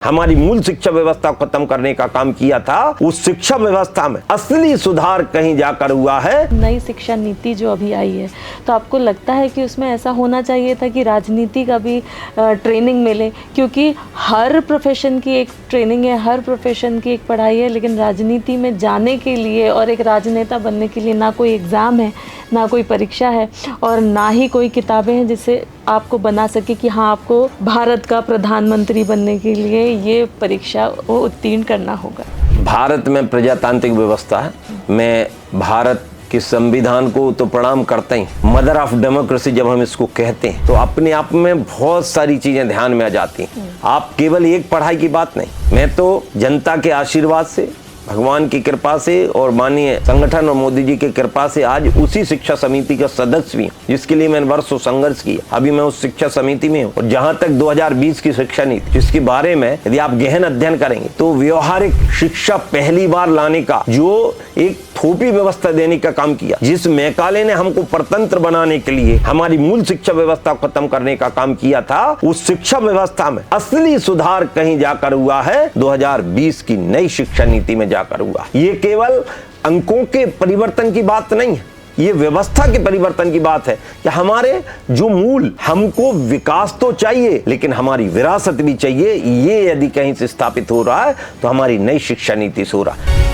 हमारी मूल शिक्षा व्यवस्था को खत्म करने का काम किया था। उस शिक्षा व्यवस्था में असली सुधार कहीं जाकर हुआ है। नई शिक्षा नीति जो अभी आई है, तो आपको लगता है कि उसमें ऐसा होना चाहिए था कि राजनीति का भी ट्रेनिंग मिले, क्योंकि हर प्रोफेशन की एक ट्रेनिंग है, हर प्रोफेशन की एक पढ़ाई है, लेकिन राजनीति में जाने के लिए और एक राजनेता बनने के लिए ना कोई एग्ज़ाम है, ना कोई परीक्षा है और ना ही कोई किताबें हैं जिससे आपको बना सके कि हाँ, आपको भारत का प्रधानमंत्री बनने के लिए ये परीक्षा वो उत्तीर्ण करना होगा। भारत में प्रजातांत्रिक व्यवस्था है। मैं भारत के संविधान को तो प्रणाम करते ही, मदर ऑफ डेमोक्रेसी जब हम इसको कहते हैं तो अपने आप में बहुत सारी चीजें ध्यान में आ जाती हैं। आप केवल एक पढ़ाई की बात नहीं, मैं तो जनता के आशीर्वाद से, भगवान की कृपा से और माननीय संगठन और मोदी जी की कृपा से आज उसी शिक्षा समिति का सदस्य भी हूँ जिसके लिए मैंने वर्षों संघर्ष किया। अभी मैं उस शिक्षा समिति में हूँ। और जहाँ तक 2020 की शिक्षा नीति, जिसके बारे में यदि आप गहन अध्ययन करेंगे तो व्यवहारिक शिक्षा पहली बार लाने का जो एक थोपी व्यवस्था देने का काम किया, जिस मैकाले ने हमको परतंत्र बनाने के लिए हमारी मूल शिक्षा व्यवस्था को खत्म करने का काम किया था, उस शिक्षा व्यवस्था में असली सुधार कहीं जाकर हुआ है 2020 की नई शिक्षा नीति में जाकर हुआ। ये केवल अंकों के परिवर्तन की बात नहीं है, ये व्यवस्था के परिवर्तन की बात है कि हमारे जो मूल, हमको विकास तो चाहिए लेकिन हमारी विरासत भी चाहिए। ये यदि कहीं से स्थापित हो रहा है तो हमारी नई शिक्षा नीति से हो रहा है।